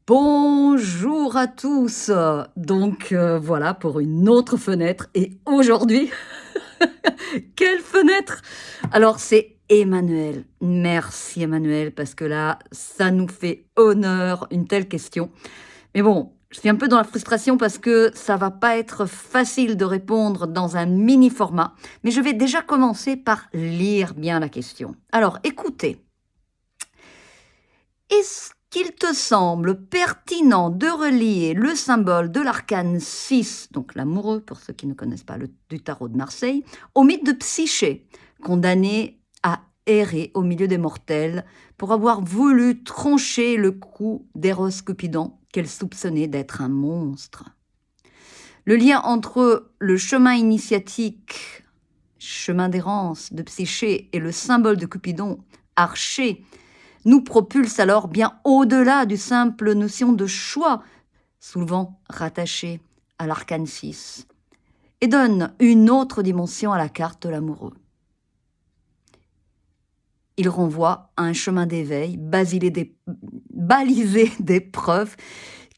Bonjour à tous. Voilà pour une autre fenêtre et aujourd'hui, quelle fenêtre! Alors c'est Emmanuel. Merci Emmanuel parce que là, ça nous fait honneur, une telle question. Mais bon, je suis un peu dans la frustration parce que ça va pas être facile de répondre dans un mini format, mais je vais déjà commencer par lire bien la question. Alors écoutez. Est-ce qu'il te semble pertinent de relier le symbole de l'arcane 6, donc l'amoureux pour ceux qui ne connaissent pas du tarot de Marseille, au mythe de Psyché, condamné à errer au milieu des mortels pour avoir voulu trancher le cou d'Eros Cupidon qu'elle soupçonnait d'être un monstre? Le lien entre le chemin initiatique, chemin d'errance de Psyché et le symbole de Cupidon, archer, nous propulse alors bien au-delà du simple notion de choix, souvent rattachée à l'arcane 6, et donne une autre dimension à la carte de l'amoureux. Il renvoie à un chemin d'éveil balisé d'épreuves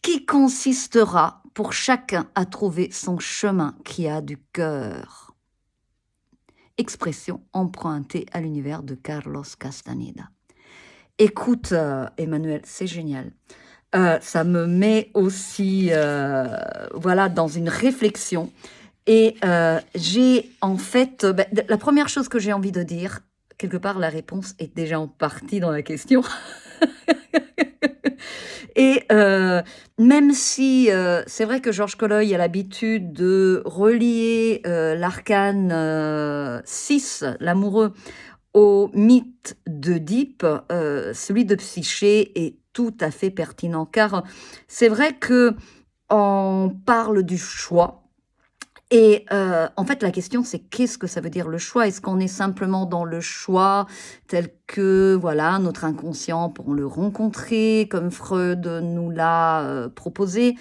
qui consistera pour chacun à trouver son chemin qui a du cœur. Expression empruntée à l'univers de Carlos Castaneda. Écoute, Emmanuel, c'est génial. Ça me met aussi, voilà, dans une réflexion et j'ai en fait, la première chose que j'ai envie de dire, quelque part la réponse est déjà en partie dans la question. Et même si, c'est vrai que Georges Colloy a l'habitude de relier, l'arcane, 6, l'amoureux, au mythe d'Œdipe, celui de Psyché est tout à fait pertinent car c'est vrai qu'on parle du choix et en fait la question c'est qu'est-ce que ça veut dire le choix? Est-ce qu'on est simplement dans le choix tel que voilà notre inconscient pour le rencontrer comme Freud nous l'a, proposé?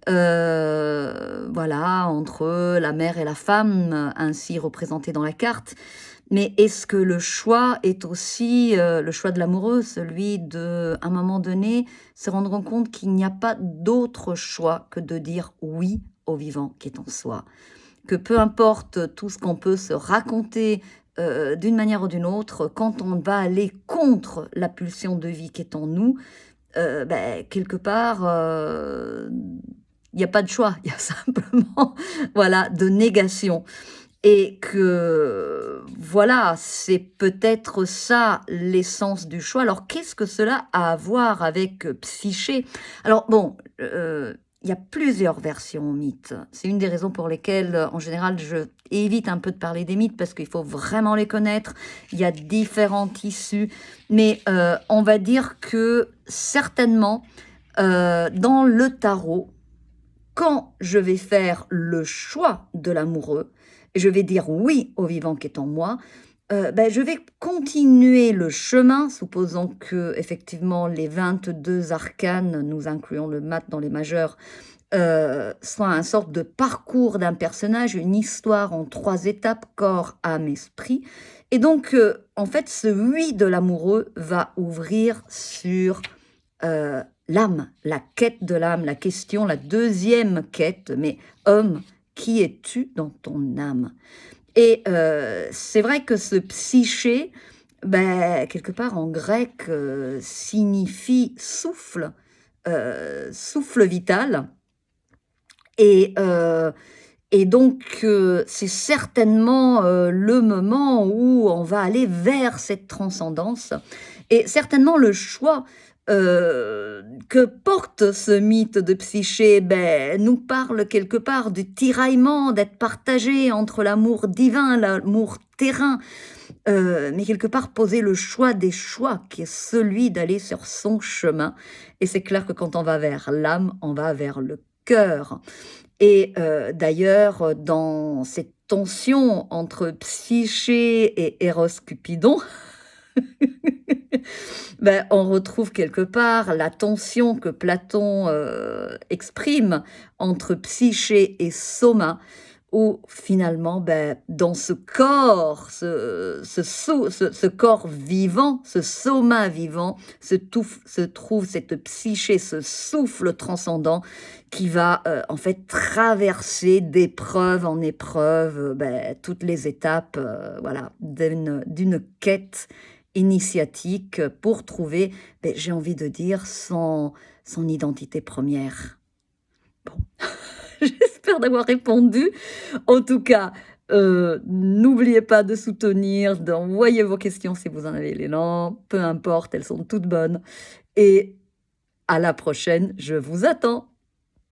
Voilà entre la mère et la femme, ainsi représentées dans la carte. Mais est-ce que le choix est aussi, le choix de l'amoureux, celui de, à un moment donné, se rendre compte qu'il n'y a pas d'autre choix que de dire oui au vivant qui est en soi? Que peu importe tout ce qu'on peut se raconter, d'une manière ou d'une autre, quand on va aller contre la pulsion de vie qui est en nous, quelque part, il n'y a pas de choix, il y a simplement, voilà, de négation. Et que voilà, c'est peut-être ça l'essence du choix. Alors qu'est-ce que cela a à voir avec, Psyché? Alors bon, il y a plusieurs versions au mythe. C'est une des raisons pour lesquelles, en général, je évite un peu de parler des mythes parce qu'il faut vraiment les connaître. Il y a différentes issues, mais on va dire que certainement, dans le tarot, quand je vais faire le choix de l'amoureux, je vais dire oui au vivant qui est en moi, je vais continuer le chemin, supposons que effectivement les 22 arcanes, nous incluons le mat dans les majeurs, soit un sorte de parcours d'un personnage, une histoire en 3 étapes, corps, âme, esprit. Et donc, en fait, ce oui de l'amoureux va ouvrir sur l'âme, la quête de l'âme, la question, la deuxième quête, mais homme, qui es-tu dans ton âme? Et c'est vrai que ce psyché, quelque part en grec, signifie souffle, souffle vital et heu et donc c'est certainement, le moment où on va aller vers cette transcendance et certainement le choix, que porte ce mythe de Psyché, nous parle quelque part du tiraillement, d'être partagé entre l'amour divin, l'amour terrain, mais quelque part poser le choix des choix qui est celui d'aller sur son chemin et c'est clair que quand on va vers l'âme, on va vers le cœur. Et d'ailleurs, dans cette tension entre Psyché et Eros Cupidon, on retrouve quelque part la tension que Platon, exprime entre Psyché et Soma, où finalement, dans ce corps, ce corps vivant, ce soma vivant, se trouve cette psyché, ce souffle transcendant qui va, en fait traverser d'épreuve en épreuve, toutes les étapes, voilà, d'une quête initiatique pour trouver, j'ai envie de dire son identité première. Bon, j'espère d'avoir répondu. En tout cas, n'oubliez pas de soutenir, d'envoyer vos questions si vous en avez l'élan, peu importe, elles sont toutes bonnes et à la prochaine, je vous attends.